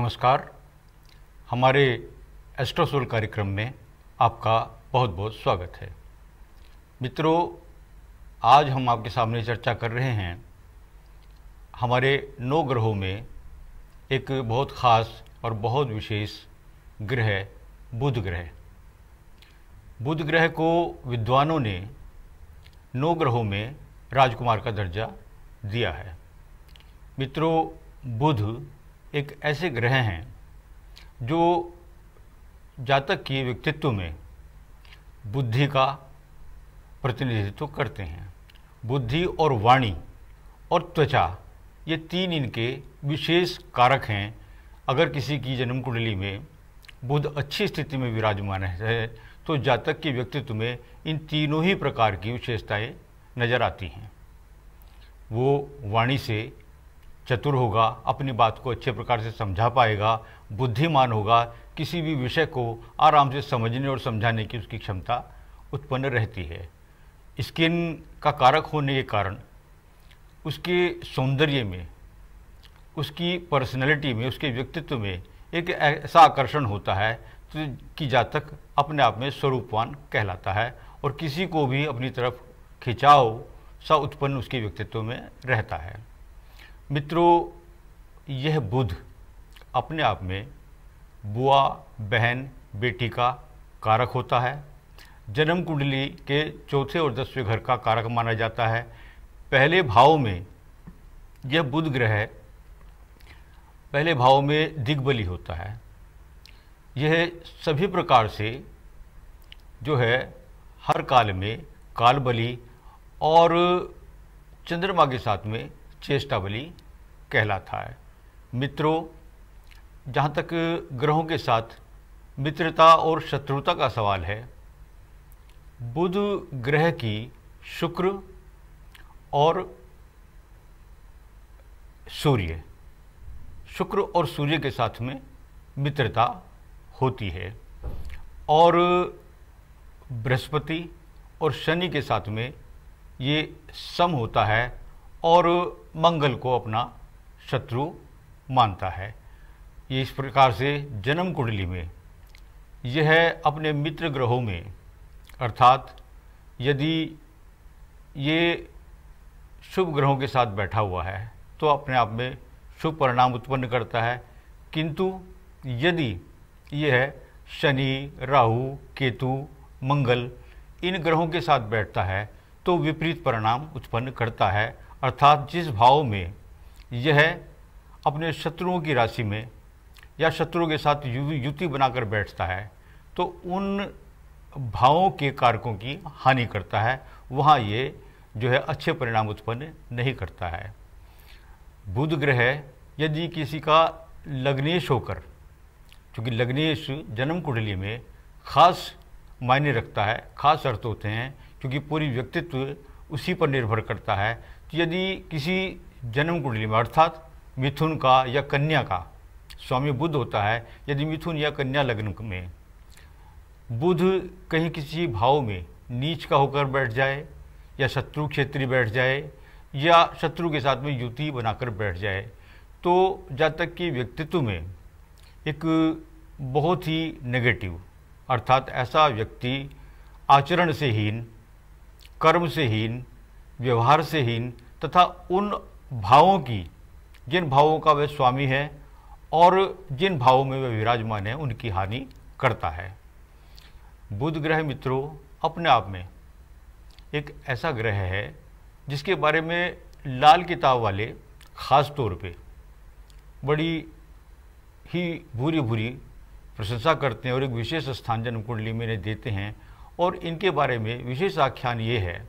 नमस्कार। हमारे एस्ट्रोसोल कार्यक्रम में आपका बहुत बहुत स्वागत है। मित्रों, आज हम आपके सामने चर्चा कर रहे हैं हमारे 9 ग्रहों में एक बहुत ख़ास और बहुत विशेष ग्रह बुध ग्रह। बुध ग्रह को विद्वानों ने 9 ग्रहों में राजकुमार का दर्जा दिया है। मित्रों, बुध एक ऐसे ग्रह हैं जो जातक के व्यक्तित्व में बुद्धि का प्रतिनिधित्व करते हैं। बुद्धि और वाणी और त्वचा, ये 3 इनके विशेष कारक हैं। अगर किसी की जन्म कुंडली में बुध अच्छी स्थिति में विराजमान है तो जातक के व्यक्तित्व में इन तीनों ही प्रकार की विशेषताएं नज़र आती हैं। वो वाणी से चतुर होगा, अपनी बात को अच्छे प्रकार से समझा पाएगा, बुद्धिमान होगा, किसी भी विषय को आराम से समझने और समझाने की उसकी क्षमता उत्पन्न रहती है। स्किन का कारक होने के कारण उसके सौंदर्य में, उसकी पर्सनैलिटी में, उसके व्यक्तित्व में एक ऐसा आकर्षण होता है तो कि जातक अपने आप में स्वरूपवान कहलाता है और किसी को भी अपनी तरफ खिंचाव सा उत्पन्न उसके व्यक्तित्व में रहता है। मित्रों, यह बुध अपने आप में बुआ, बहन, बेटी का कारक होता है। जन्म कुंडली के चौथे और 10वें घर का कारक माना जाता है। पहले भाव में यह बुध ग्रह पहले भाव में दिग्बली होता है। यह सभी प्रकार से जो है हर काल में कालबली और चंद्रमा के साथ में चेष्टा बली कहलाता है। मित्रों, जहाँ तक ग्रहों के साथ मित्रता और शत्रुता का सवाल है, बुध ग्रह की शुक्र और सूर्य के साथ में मित्रता होती है और बृहस्पति और शनि के साथ में ये सम होता है और मंगल को अपना शत्रु मानता है। ये इस प्रकार से जन्म कुंडली में यह अपने मित्र ग्रहों में, अर्थात यदि ये शुभ ग्रहों के साथ बैठा हुआ है तो अपने आप में शुभ परिणाम उत्पन्न करता है, किंतु यदि यह शनि, राहु, केतु, मंगल इन ग्रहों के साथ बैठता है तो विपरीत परिणाम उत्पन्न करता है। अर्थात जिस भाव में यह अपने शत्रुओं की राशि में या शत्रुओं के साथ युति बनाकर बैठता है तो उन भावों के कारकों की हानि करता है, वहाँ ये जो है अच्छे परिणाम उत्पन्न नहीं करता है। बुध ग्रह यदि किसी का लग्नेश होकर, क्योंकि लग्नेश जन्म कुंडली में खास मायने रखता है, खास अर्थ होते हैं, क्योंकि पूरी व्यक्तित्व उसी पर निर्भर करता है। तो यदि किसी जन्म कुंडली में, अर्थात मिथुन का या कन्या का स्वामी बुध होता है, यदि मिथुन या कन्या लग्न में बुध कहीं किसी भाव में नीच का होकर बैठ जाए या शत्रु क्षेत्री बैठ जाए या शत्रु के साथ में युति बनाकर बैठ जाए तो जातक के व्यक्तित्व में एक बहुत ही नेगेटिव, अर्थात ऐसा व्यक्ति आचरण से हीन, कर्म से हीन, व्यवहार से हीन तथा उन भावों की, जिन भावों का वह स्वामी है और जिन भावों में वह विराजमान है, उनकी हानि करता है। बुध ग्रह मित्रों अपने आप में एक ऐसा ग्रह है जिसके बारे में लाल किताब वाले ख़ास तौर पे बड़ी ही भूरी भूरी प्रशंसा करते हैं और एक विशेष स्थान जन्म कुंडली में इन्हें देते हैं। और इनके बारे में विशेष आख्यान ये है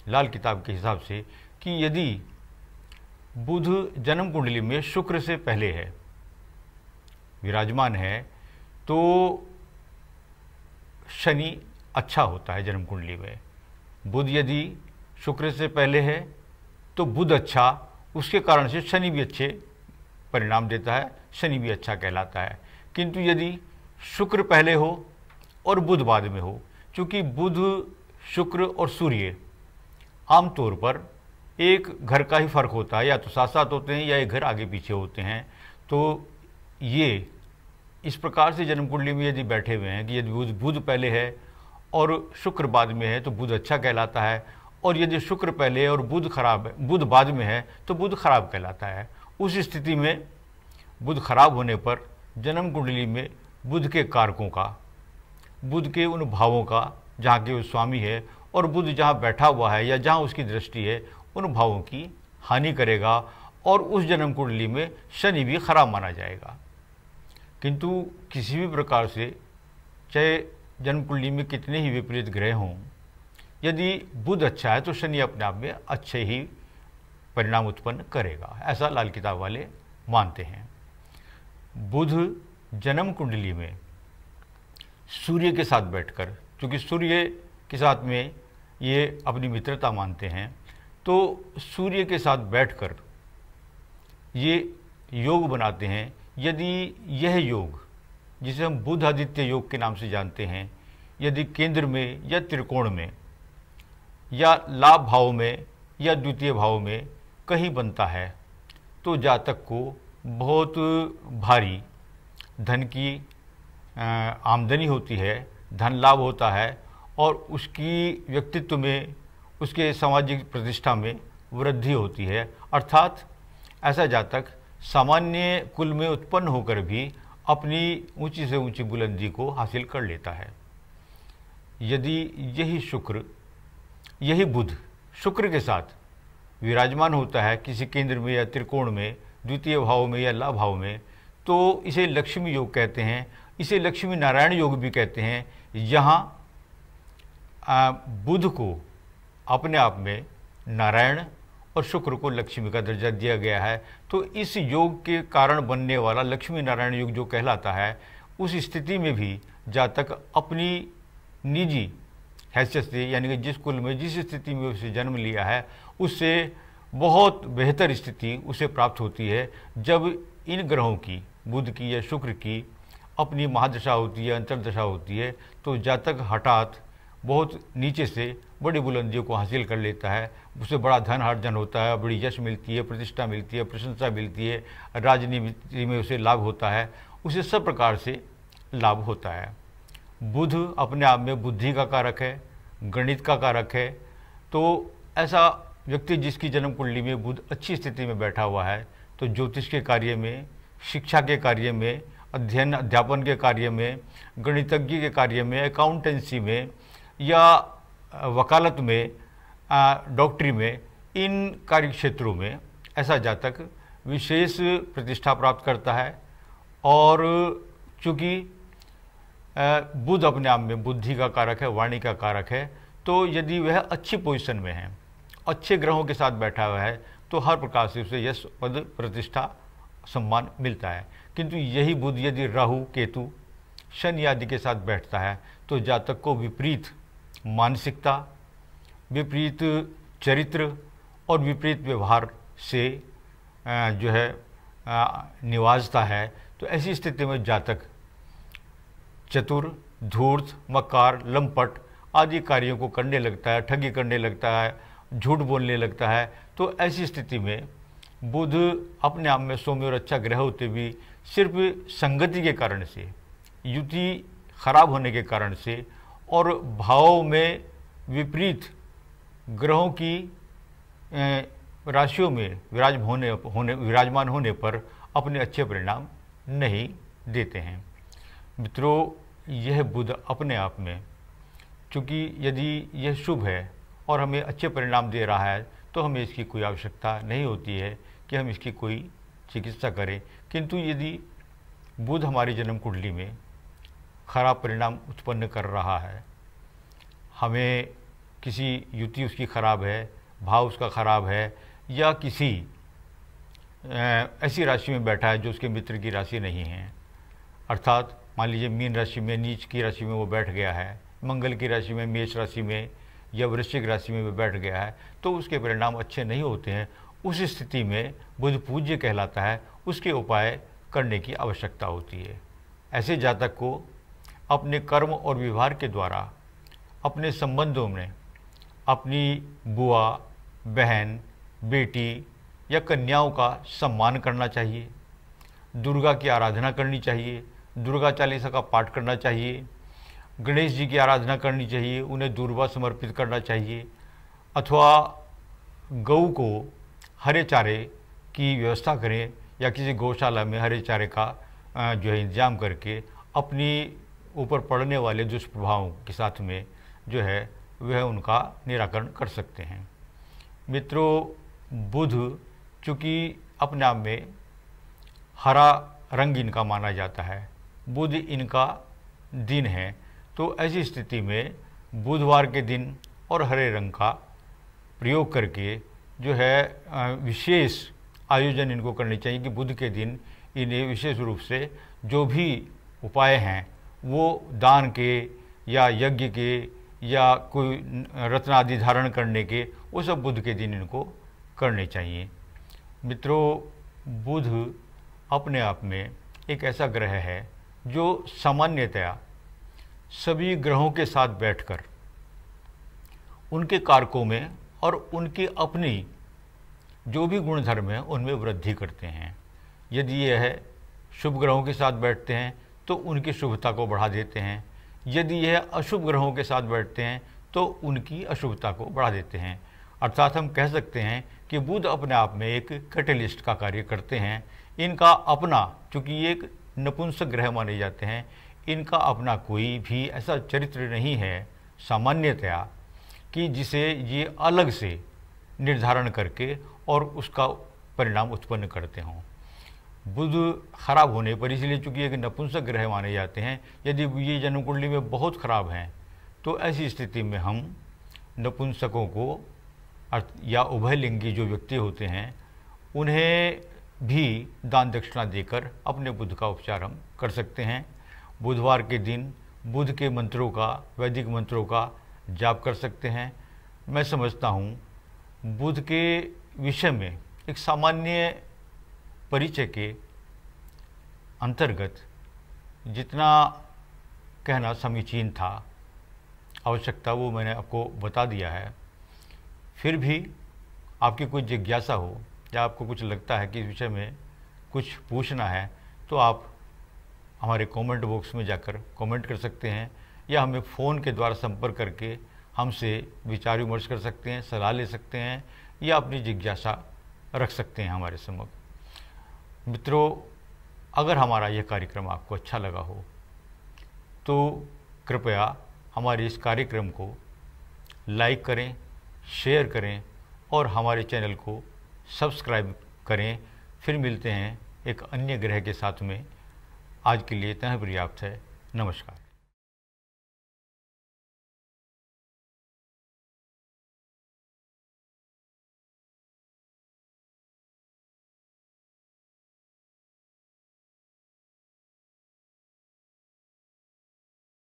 लाल किताब के हिसाब से कि यदि बुध जन्म कुंडली में शुक्र से पहले है, विराजमान है, तो शनि अच्छा होता है जन्म कुंडली में। बुध यदि शुक्र से पहले है तो बुध अच्छा, उसके कारण से शनि भी अच्छे परिणाम देता है, शनि भी अच्छा कहलाता है। किंतु यदि शुक्र पहले हो और बुध बाद में हो, क्योंकि बुध, शुक्र और सूर्य आमतौर पर एक घर का ही फर्क होता है, या तो साथ साथ होते हैं या एक घर आगे पीछे होते हैं, तो ये इस प्रकार से जन्म कुंडली में यदि बैठे हुए हैं कि यदि बुध पहले है और शुक्र बाद में है तो बुध अच्छा कहलाता है, और यदि शुक्र पहले है और बुध खराब है, बुध बाद में है तो बुध खराब कहलाता है। उस स्थिति में बुध खराब होने पर जन्म कुंडली में बुध के कारकों का, बुध के उन भावों का जहाँ के वो स्वामी है और बुध जहाँ बैठा हुआ है या जहाँ उसकी दृष्टि है, उन भावों की हानि करेगा और उस जन्म कुंडली में शनि भी खराब माना जाएगा। किंतु किसी भी प्रकार से चाहे जन्म कुंडली में कितने ही विपरीत ग्रह हों, यदि बुध अच्छा है तो शनि अपने आप में अच्छे ही परिणाम उत्पन्न करेगा, ऐसा लाल किताब वाले मानते हैं। बुध जन्म कुंडली में सूर्य के साथ बैठकर, क्योंकि सूर्य के साथ में ये अपनी मित्रता मानते हैं, तो सूर्य के साथ बैठकर ये योग बनाते हैं। यदि यह योग, जिसे हम बुध आदित्य योग के नाम से जानते हैं, यदि केंद्र में या त्रिकोण में या लाभ भाव में या द्वितीय भाव में कहीं बनता है तो जातक को बहुत भारी धन की आमदनी होती है, धन लाभ होता है और उसकी व्यक्तित्व में, उसके सामाजिक प्रतिष्ठा में वृद्धि होती है। अर्थात ऐसा जातक सामान्य कुल में उत्पन्न होकर भी अपनी ऊंची से ऊंची बुलंदी को हासिल कर लेता है। यदि यही शुक्र, यही बुध शुक्र के साथ विराजमान होता है किसी केंद्र में या त्रिकोण में, द्वितीय भाव में या लाभ भाव में, तो इसे लक्ष्मी योग कहते हैं। इसे लक्ष्मी नारायण योग भी कहते हैं। यहाँ बुध को अपने आप में नारायण और शुक्र को लक्ष्मी का दर्जा दिया गया है। तो इस योग के कारण बनने वाला लक्ष्मी नारायण योग जो कहलाता है, उस स्थिति में भी जातक अपनी निजी हैसियत से, यानी कि जिस कुल में जिस स्थिति में उसे जन्म लिया है, उससे बहुत बेहतर स्थिति उसे प्राप्त होती है। जब इन ग्रहों की, बुध की या शुक्र की अपनी महादशा होती है, अंतर्दशा होती है, तो जातक हठात बहुत नीचे से बड़ी बुलंदियों को हासिल कर लेता है। उसे बड़ा धन अर्जन होता है, बड़ी यश मिलती है, प्रतिष्ठा मिलती है, प्रशंसा मिलती है, राजनीति में उसे लाभ होता है, उसे सब प्रकार से लाभ होता है। बुध अपने आप में बुद्धि का कारक है, गणित का कारक है। तो ऐसा व्यक्ति जिसकी जन्म कुंडली में बुध अच्छी स्थिति में बैठा हुआ है, तो ज्योतिष के कार्य में, शिक्षा के कार्य में, अध्ययन अध्यापन के कार्य में, गणितज्ञ के कार्य में, अकाउंटेंसी में या वकालत में, डॉक्टरी में, इन कार्य क्षेत्रों में ऐसा जातक विशेष प्रतिष्ठा प्राप्त करता है। और चूँकि बुध अपने आप में बुद्धि का कारक है, वाणी का कारक है, तो यदि वह अच्छी पोजीशन में है, अच्छे ग्रहों के साथ बैठा हुआ है, तो हर प्रकार से उसे यश, पद, प्रतिष्ठा, सम्मान मिलता है। किंतु यही बुध यदि राहु, केतु, शनि आदि के साथ बैठता है तो जातक को विपरीत मानसिकता, विपरीत चरित्र और विपरीत व्यवहार से जो है निवाजता है। तो ऐसी स्थिति में जातक चतुर, धूर्त, मक्कार, लंपट आदि कार्यों को करने लगता है, ठगी करने लगता है, झूठ बोलने लगता है। तो ऐसी स्थिति में बुध अपने आप में सौम्य और अच्छा ग्रह होते भी सिर्फ संगति के कारण से, युति खराब होने के कारण से और भाव में विपरीत ग्रहों की राशियों में विराजमान होने पर अपने अच्छे परिणाम नहीं देते हैं। मित्रों, यह बुध अपने आप में, चूँकि यदि यह शुभ है और हमें अच्छे परिणाम दे रहा है, तो हमें इसकी कोई आवश्यकता नहीं होती है कि हम इसकी कोई चिकित्सा करें। किंतु यदि बुध हमारी जन्म कुंडली में खराब परिणाम उत्पन्न कर रहा है, हमें किसी युति उसकी खराब है, भाव उसका खराब है, या किसी ऐसी राशि में बैठा है जो उसके मित्र की राशि नहीं है, अर्थात मान लीजिए मीन राशि में, नीच की राशि में वो बैठ गया है, मंगल की राशि में, मेष राशि में या वृश्चिक राशि में वो बैठ गया है, तो उसके परिणाम अच्छे नहीं होते हैं। उस स्थिति में बुध पूज्य कहलाता है, उसके उपाय करने की आवश्यकता होती है। ऐसे जातक को अपने कर्म और व्यवहार के द्वारा अपने संबंधों में अपनी बुआ, बहन, बेटी या कन्याओं का सम्मान करना चाहिए। दुर्गा की आराधना करनी चाहिए, दुर्गा चालीसा का पाठ करना चाहिए, गणेश जी की आराधना करनी चाहिए, उन्हें दूर्वा समर्पित करना चाहिए, अथवा गऊ को हरे चारे की व्यवस्था करें या किसी गौशाला में हरे चारे का जो है इंतजाम करके अपनी ऊपर पड़ने वाले दुष्प्रभावों के साथ में जो है वह उनका निराकरण कर सकते हैं। मित्रों, बुध चूँकि अपने आप में हरा रंग इनका माना जाता है, बुध इनका दिन है, तो ऐसी स्थिति में बुधवार के दिन और हरे रंग का प्रयोग करके जो है विशेष आयोजन इनको करने चाहिए कि बुध के दिन इन्हें विशेष रूप से जो भी उपाय हैं वो दान के या यज्ञ के या कोई रत्न आदि धारण करने के, वो सब बुध के दिन इनको करने चाहिए। मित्रों, बुध अपने आप में एक ऐसा ग्रह है जो सामान्यतया सभी ग्रहों के साथ बैठकर उनके कारकों में और उनकी अपनी जो भी गुणधर्म हैं उनमें वृद्धि करते हैं। यदि यह शुभ ग्रहों के साथ बैठते हैं तो उनकी शुभता को बढ़ा देते हैं, यदि यह अशुभ ग्रहों के साथ बैठते हैं तो उनकी अशुभता को बढ़ा देते हैं। अर्थात हम कह सकते हैं कि बुध अपने आप में एक कैटलिस्ट का कार्य करते हैं। इनका अपना, चूँकि ये एक नपुंसक ग्रह माने जाते हैं, इनका अपना कोई भी ऐसा चरित्र नहीं है सामान्यतया कि जिसे ये अलग से निर्धारण करके और उसका परिणाम उत्पन्न करते हों। बुध खराब होने पर, इसलिए चूँकि एक नपुंसक ग्रह माने जाते हैं, यदि ये जन्म कुंडली में बहुत खराब हैं तो ऐसी स्थिति में हम नपुंसकों को या उभयलिंगी जो व्यक्ति होते हैं उन्हें भी दान दक्षिणा देकर अपने बुध का उपचार हम कर सकते हैं। बुधवार के दिन बुध के मंत्रों का, वैदिक मंत्रों का जाप कर सकते हैं। मैं समझता हूँ बुध के विषय में एक सामान्य परिचय के अंतर्गत जितना कहना समीचीन था, आवश्यकता, वो मैंने आपको बता दिया है। फिर भी आपकी कोई जिज्ञासा हो या आपको कुछ लगता है कि इस विषय में कुछ पूछना है तो आप हमारे कमेंट बॉक्स में जाकर कमेंट कर सकते हैं या हमें फ़ोन के द्वारा संपर्क करके हमसे विचार विमर्श कर सकते हैं, सलाह ले सकते हैं या अपनी जिज्ञासा रख सकते हैं हमारे समक्ष। मित्रों, अगर हमारा यह कार्यक्रम आपको अच्छा लगा हो तो कृपया हमारे इस कार्यक्रम को लाइक करें, शेयर करें और हमारे चैनल को सब्सक्राइब करें। फिर मिलते हैं एक अन्य ग्रह के साथ में। आज के लिए इतना ही पर्याप्त है। नमस्कार।